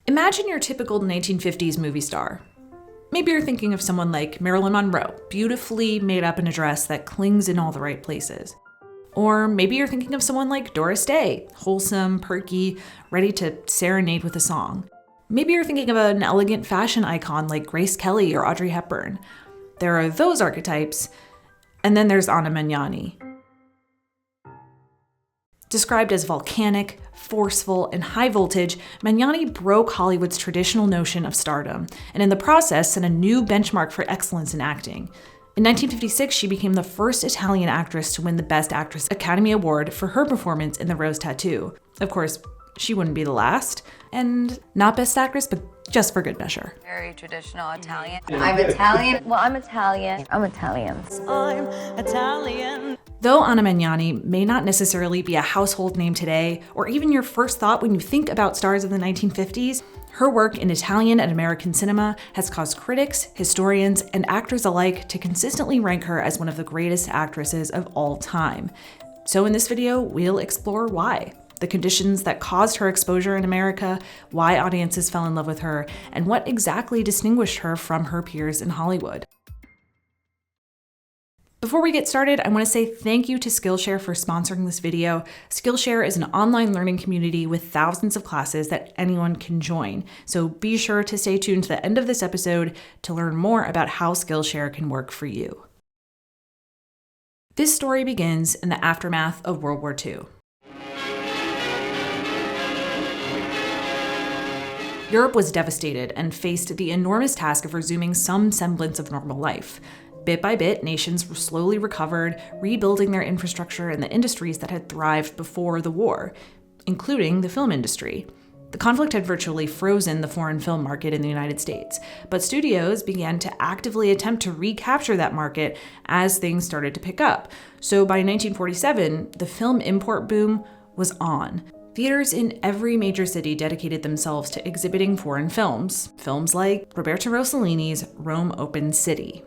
Imagine your typical 1950s movie star. Maybe you're thinking of someone like Marilyn Monroe, beautifully made up in a dress that clings in all the right places. Or maybe you're thinking of someone like Doris Day, wholesome, perky, ready to serenade with a song. Maybe you're thinking of an elegant fashion icon like Grace Kelly or Audrey Hepburn. There are those archetypes, and then there's Anna Magnani. Described as volcanic, forceful, and high voltage, Magnani broke Hollywood's traditional notion of stardom, and in the process set a new benchmark for excellence in acting. In 1956, she became the first Italian actress to win the Best Actress Academy Award for her performance in The Rose Tattoo. Of course, she wouldn't be the last, and not Best Actress, but just for good measure. Very traditional Italian. I'm Italian. Well, I'm Italian. I'm Italian. I'm Italian. Though Anna Magnani may not necessarily be a household name today, or even your first thought when you think about stars of the 1950s, her work in Italian and American cinema has caused critics, historians, and actors alike to consistently rank her as one of the greatest actresses of all time. So in this video, we'll explore why. The conditions that caused her exposure in America, why audiences fell in love with her, and what exactly distinguished her from her peers in Hollywood. Before we get started, I want to say thank you to Skillshare for sponsoring this video. Skillshare is an online learning community with thousands of classes that anyone can join. So be sure to stay tuned to the end of this episode to learn more about how Skillshare can work for you. This story begins in the aftermath of World War II. Europe was devastated and faced the enormous task of resuming some semblance of normal life. Bit by bit, nations slowly recovered, rebuilding their infrastructure and the industries that had thrived before the war, including the film industry. The conflict had virtually frozen the foreign film market in the United States, but studios began to actively attempt to recapture that market as things started to pick up. So by 1947, the film import boom was on. Theaters in every major city dedicated themselves to exhibiting foreign films like Roberto Rossellini's Rome Open City.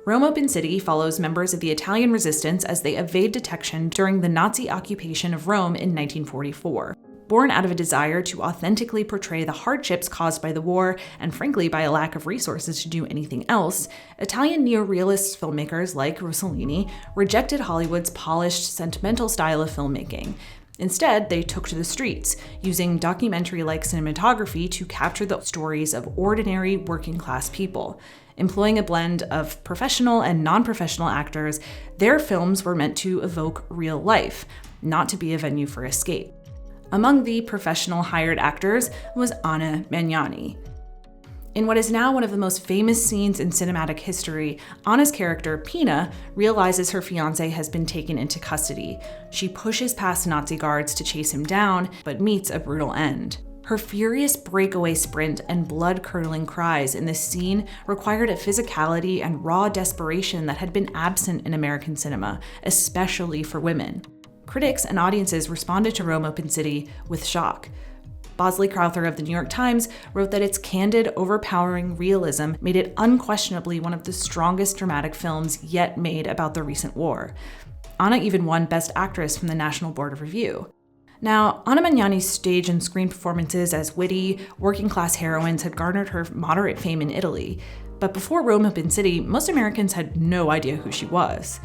Rome Open City follows members of the Italian resistance as they evade detection during the Nazi occupation of Rome in 1944. Born out of a desire to authentically portray the hardships caused by the war, and frankly by a lack of resources to do anything else, Italian neorealist filmmakers like Rossellini rejected Hollywood's polished, sentimental style of filmmaking. Instead, they took to the streets, using documentary-like cinematography to capture the stories of ordinary working-class people. Employing a blend of professional and non-professional actors, their films were meant to evoke real life, not to be a venue for escape. Among the professional hired actors was Anna Magnani. In what is now one of the most famous scenes in cinematic history, Anna's character, Pina, realizes her fiancé has been taken into custody. She pushes past Nazi guards to chase him down, but meets a brutal end. Her furious breakaway sprint and blood-curdling cries in this scene required a physicality and raw desperation that had been absent in American cinema, especially for women. Critics and audiences responded to Rome Open City with shock. Bosley Crowther of the New York Times wrote that its candid, overpowering realism made it unquestionably one of the strongest dramatic films yet made about the recent war. Anna even won Best Actress from the National Board of Review. Now, Anna Magnani's stage and screen performances as witty, working-class heroines had garnered her moderate fame in Italy, but before Rome Open City, most Americans had no idea who she was.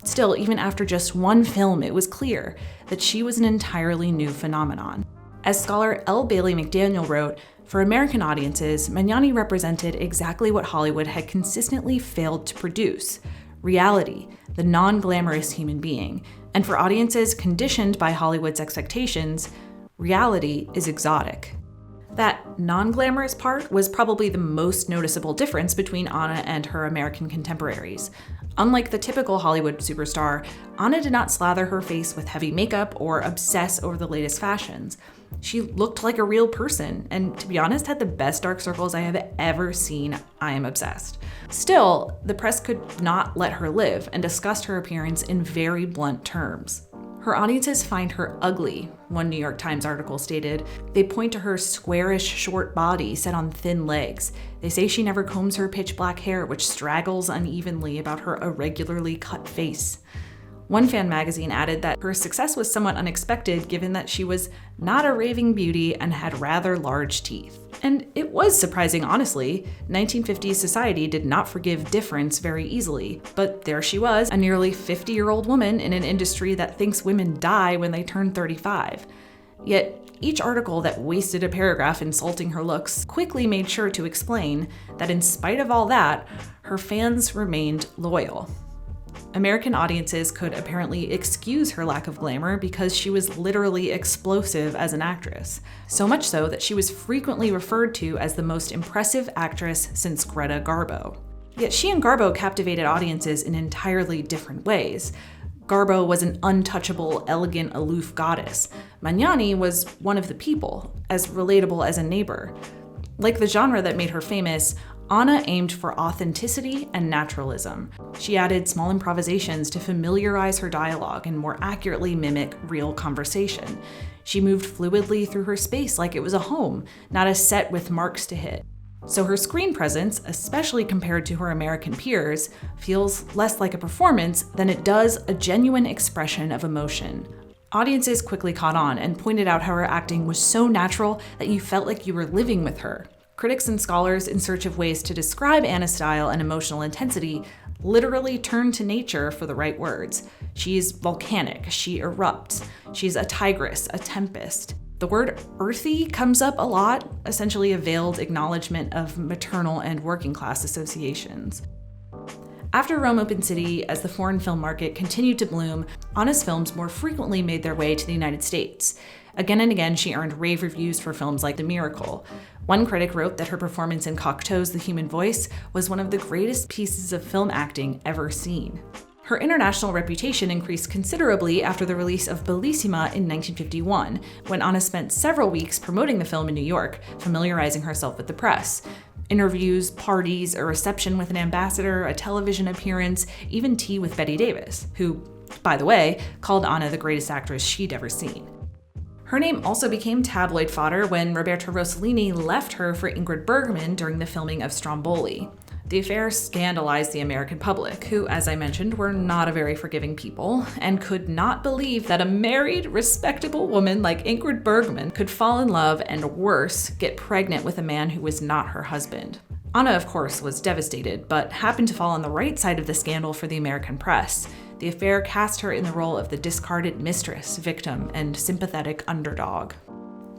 Still, even after just one film, it was clear that she was an entirely new phenomenon. As scholar L. Bailey McDaniel wrote, for American audiences, Magnani represented exactly what Hollywood had consistently failed to produce: reality, the non-glamorous human being. And for audiences conditioned by Hollywood's expectations, reality is exotic. That non-glamorous part was probably the most noticeable difference between Anna and her American contemporaries. Unlike the typical Hollywood superstar, Anna did not slather her face with heavy makeup or obsess over the latest fashions. She looked like a real person, and to be honest, had the best dark circles I have ever seen. I am obsessed. Still, the press could not let her live and discussed her appearance in very blunt terms. Her audiences find her ugly, one New York Times article stated. They point to her squarish, short body set on thin legs. They say she never combs her pitch black hair, which straggles unevenly about her irregularly cut face. One fan magazine added that her success was somewhat unexpected given that she was not a raving beauty and had rather large teeth. And it was surprising, honestly. 1950s society did not forgive difference very easily. But there she was, a nearly 50-year-old woman in an industry that thinks women die when they turn 35. Yet, each article that wasted a paragraph insulting her looks quickly made sure to explain that in spite of all that, her fans remained loyal. American audiences could apparently excuse her lack of glamour because she was literally explosive as an actress. So much so that she was frequently referred to as the most impressive actress since Greta Garbo. Yet she and Garbo captivated audiences in entirely different ways. Garbo was an untouchable, elegant, aloof goddess. Magnani was one of the people, as relatable as a neighbor. Like the genre that made her famous, Anna aimed for authenticity and naturalism. She added small improvisations to familiarize her dialogue and more accurately mimic real conversation. She moved fluidly through her space like it was a home, not a set with marks to hit. So her screen presence, especially compared to her American peers, feels less like a performance than it does a genuine expression of emotion. Audiences quickly caught on and pointed out how her acting was so natural that you felt like you were living with her. Critics and scholars in search of ways to describe Anna's style and emotional intensity literally turn to nature for the right words. She's volcanic, she erupts, she's a tigress, a tempest. The word earthy comes up a lot, essentially a veiled acknowledgement of maternal and working class associations. After Rome Open City, as the foreign film market continued to bloom, Anna's films more frequently made their way to the United States. Again and again, she earned rave reviews for films like The Miracle. One critic wrote that her performance in Cocteau's The Human Voice was one of the greatest pieces of film acting ever seen. Her international reputation increased considerably after the release of Bellissima in 1951, when Anna spent several weeks promoting the film in New York, familiarizing herself with the press. Interviews, parties, a reception with an ambassador, a television appearance, even tea with Bette Davis, who, by the way, called Anna the greatest actress she'd ever seen. Her name also became tabloid fodder when Roberto Rossellini left her for Ingrid Bergman during the filming of Stromboli. The affair scandalized the American public, who, as I mentioned, were not a very forgiving people, and could not believe that a married, respectable woman like Ingrid Bergman could fall in love and, worse, get pregnant with a man who was not her husband. Anna, of course, was devastated, but happened to fall on the right side of the scandal for the American press. The affair cast her in the role of the discarded mistress, victim, and sympathetic underdog.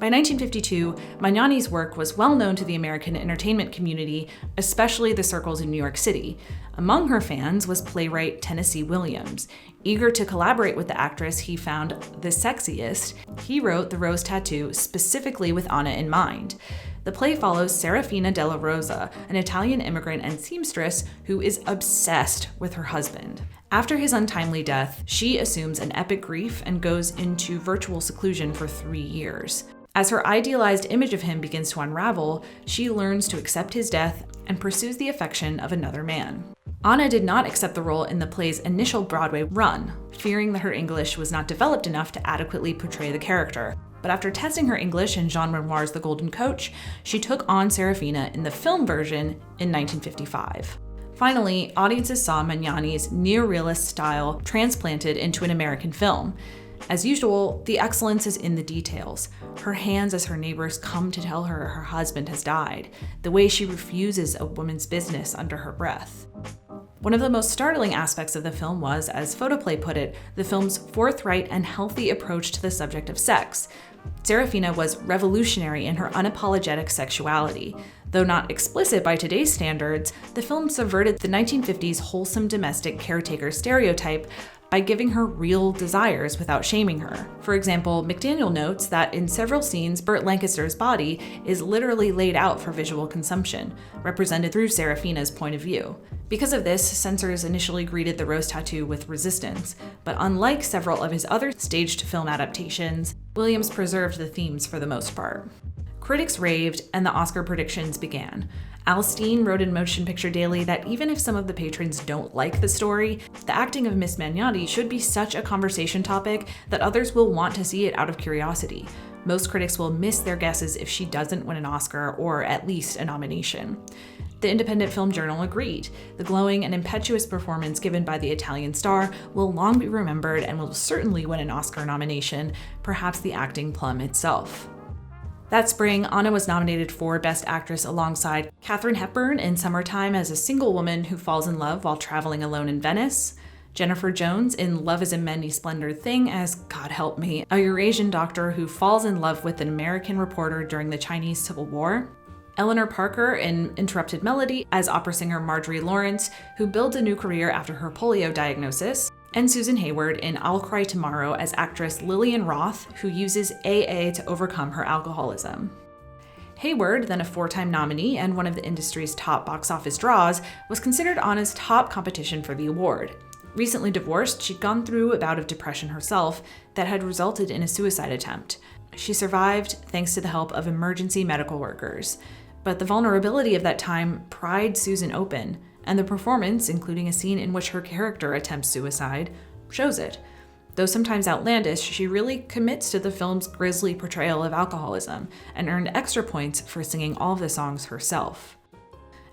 By 1952, Magnani's work was well known to the American entertainment community, especially the circles in New York City. Among her fans was playwright Tennessee Williams. Eager to collaborate with the actress he found the sexiest, he wrote The Rose Tattoo specifically with Anna in mind. The play follows Serafina della Rosa, an Italian immigrant and seamstress who is obsessed with her husband. After his untimely death, she assumes an epic grief and goes into virtual seclusion for 3 years. As her idealized image of him begins to unravel, she learns to accept his death and pursues the affection of another man. Anna did not accept the role in the play's initial Broadway run, fearing that her English was not developed enough to adequately portray the character. But after testing her English in Jean Renoir's The Golden Coach, she took on Serafina in the film version in 1955. Finally, audiences saw Magnani's neorealist style transplanted into an American film. As usual, the excellence is in the details. Her hands as her neighbors come to tell her her husband has died, the way she refuses a woman's business under her breath. One of the most startling aspects of the film was, as Photoplay put it, the film's forthright and healthy approach to the subject of sex. Serafina was revolutionary in her unapologetic sexuality. Though not explicit by today's standards, the film subverted the 1950s wholesome domestic caretaker stereotype by giving her real desires without shaming her. For example, McDaniel notes that in several scenes, Burt Lancaster's body is literally laid out for visual consumption, represented through Serafina's point of view. Because of this, censors initially greeted The Rose Tattoo with resistance, but unlike several of his other staged film adaptations, Williams preserved the themes for the most part. Critics raved, and the Oscar predictions began. Al Steen wrote in Motion Picture Daily that even if some of the patrons don't like the story, the acting of Miss Magnani should be such a conversation topic that others will want to see it out of curiosity. Most critics will miss their guesses if she doesn't win an Oscar or at least a nomination. The Independent Film Journal agreed. The glowing and impetuous performance given by the Italian star will long be remembered and will certainly win an Oscar nomination, perhaps the acting plum itself. That spring, Anna was nominated for Best Actress alongside Katharine Hepburn in Summertime as a single woman who falls in love while traveling alone in Venice, Jennifer Jones in Love is a Many-Splendored Thing as, God help me, a Eurasian doctor who falls in love with an American reporter during the Chinese Civil War, Eleanor Parker in Interrupted Melody as opera singer Marjorie Lawrence, who builds a new career after her polio diagnosis, and Susan Hayward in I'll Cry Tomorrow as actress Lillian Roth, who uses AA to overcome her alcoholism. Hayward, then a 4-time nominee and one of the industry's top box office draws, was considered Anna's top competition for the award. Recently divorced, she'd gone through a bout of depression herself that had resulted in a suicide attempt. She survived thanks to the help of emergency medical workers. But the vulnerability of that time pried Susan open, and the performance, including a scene in which her character attempts suicide, shows it. Though sometimes outlandish, she really commits to the film's grisly portrayal of alcoholism and earned extra points for singing all of the songs herself.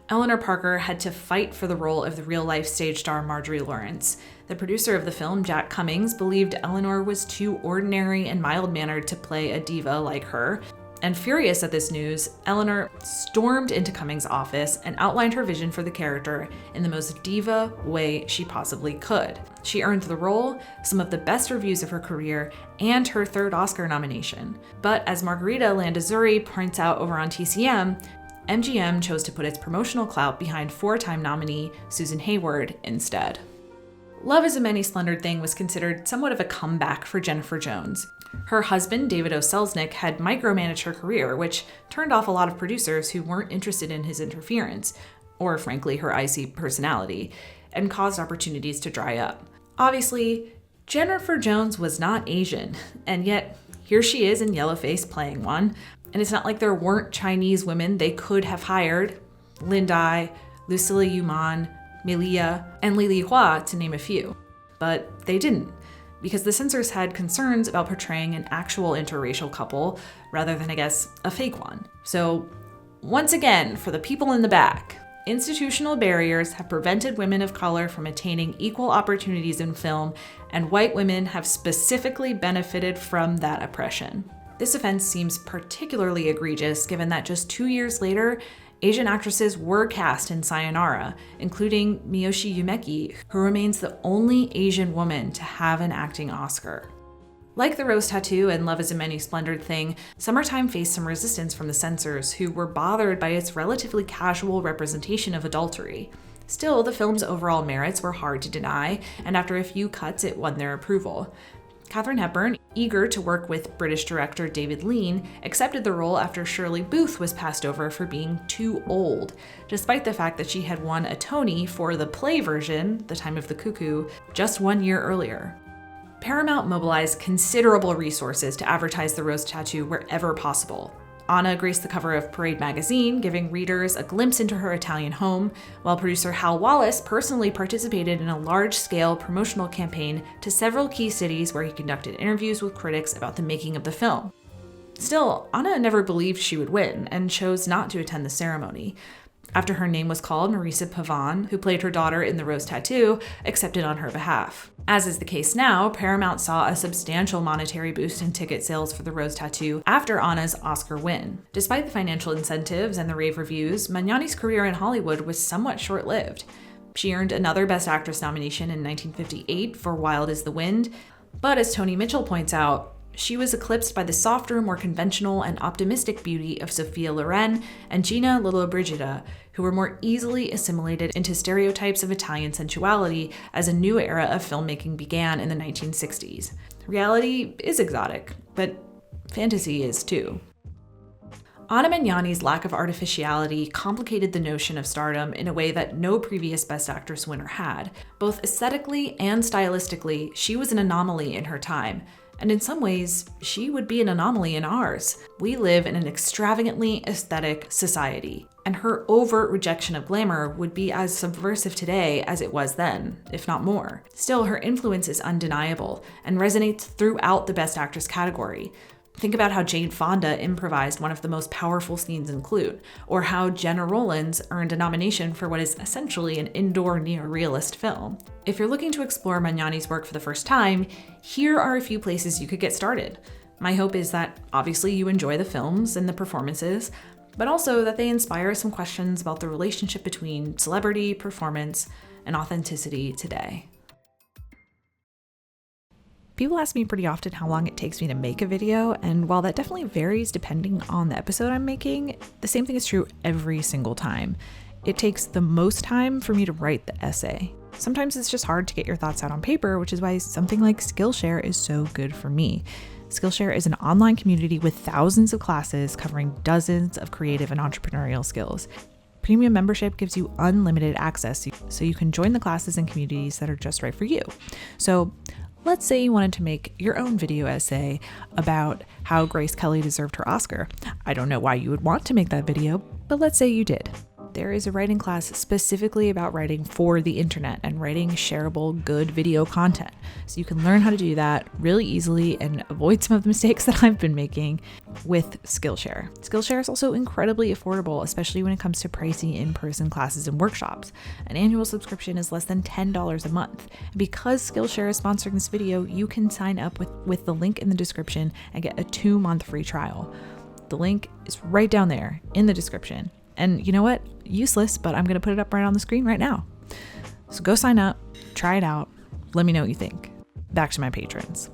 Eleanor Parker had to fight for the role of the real-life stage star Marjorie Lawrence. The producer of the film, Jack Cummings, believed Eleanor was too ordinary and mild-mannered to play a diva like her. And furious at this news, Eleanor stormed into Cummings' office and outlined her vision for the character in the most diva way she possibly could. She earned the role, some of the best reviews of her career, and her 3rd Oscar nomination. But as Margarita Landazuri points out over on TCM, MGM chose to put its promotional clout behind 4-time nominee Susan Hayward instead. Love is a Many-Splendored Thing was considered somewhat of a comeback for Jennifer Jones. Her husband, David O. Selznick, had micromanaged her career, which turned off a lot of producers who weren't interested in his interference, or frankly, her icy personality, and caused opportunities to dry up. Obviously, Jennifer Jones was not Asian, and yet here she is in Yellowface playing one. And it's not like there weren't Chinese women they could have hired, Lin Dai, Lucilla Yuman, Melia, and Li Hua, to name a few. But they didn't, because the censors had concerns about portraying an actual interracial couple rather than, I guess, a fake one. So, once again, for the people in the back, institutional barriers have prevented women of color from attaining equal opportunities in film, and white women have specifically benefited from that oppression. This offense seems particularly egregious given that just 2 years later, Asian actresses were cast in Sayonara, including Miyoshi Umeki, who remains the only Asian woman to have an acting Oscar. Like The Rose Tattoo and Love is a Many-Splendored Thing, Summertime faced some resistance from the censors who were bothered by its relatively casual representation of adultery. Still, the film's overall merits were hard to deny, and after a few cuts, it won their approval. Katharine Hepburn, eager to work with British director David Lean, accepted the role after Shirley Booth was passed over for being too old, despite the fact that she had won a Tony for the play version, The Time of the Cuckoo, just 1 year earlier. Paramount mobilized considerable resources to advertise The Rose Tattoo wherever possible. Anna graced the cover of Parade magazine, giving readers a glimpse into her Italian home, while producer Hal Wallace personally participated in a large-scale promotional campaign to several key cities where he conducted interviews with critics about the making of the film. Still, Anna never believed she would win and chose not to attend the ceremony. After her name was called, Marisa Pavan, who played her daughter in The Rose Tattoo, accepted on her behalf. As is the case now, Paramount saw a substantial monetary boost in ticket sales for The Rose Tattoo after Anna's Oscar win. Despite the financial incentives and the rave reviews, Magnani's career in Hollywood was somewhat short-lived. She earned another Best Actress nomination in 1958 for Wild as the Wind, but as Tony Mitchell points out, she was eclipsed by the softer, more conventional and optimistic beauty of Sophia Loren and Gina Lollobrigida, who were more easily assimilated into stereotypes of Italian sensuality as a new era of filmmaking began in the 1960s. Reality is exotic, but fantasy is too. Anna Magnani's lack of artificiality complicated the notion of stardom in a way that no previous Best Actress winner had. Both aesthetically and stylistically, she was an anomaly in her time. And in some ways, she would be an anomaly in ours. We live in an extravagantly aesthetic society, and her overt rejection of glamour would be as subversive today as it was then, if not more. Still, her influence is undeniable and resonates throughout the Best Actress category. Think about how Jane Fonda improvised one of the most powerful scenes in Clute, or how Jenna Rollins earned a nomination for what is essentially an indoor neorealist film. If you're looking to explore Magnani's work for the first time, here are a few places you could get started. My hope is that obviously you enjoy the films and the performances, but also that they inspire some questions about the relationship between celebrity, performance, and authenticity today. People ask me pretty often how long it takes me to make a video, and while that definitely varies depending on the episode I'm making, the same thing is true every single time. It takes the most time for me to write the essay. Sometimes it's just hard to get your thoughts out on paper, which is why something like Skillshare is so good for me. Skillshare is an online community with thousands of classes covering dozens of creative and entrepreneurial skills. Premium membership gives you unlimited access, so you can join the classes and communities that are just right for you. So let's say you wanted to make your own video essay about how Grace Kelly deserved her Oscar. I don't know why you would want to make that video, but let's say you did. There is a writing class specifically about writing for the internet and writing shareable, good video content. So you can learn how to do that really easily and avoid some of the mistakes that I've been making with Skillshare. Skillshare is also incredibly affordable, especially when it comes to pricey in-person classes and workshops. An annual subscription is less than $10 a month. And because Skillshare is sponsoring this video, you can sign up with the link in the description and get a 2-month free trial. The link is right down there in the description. And you know what? Useless, but I'm going to put it up right on the screen right now. So go sign up, try it out, let me know what you think. Back to my patrons.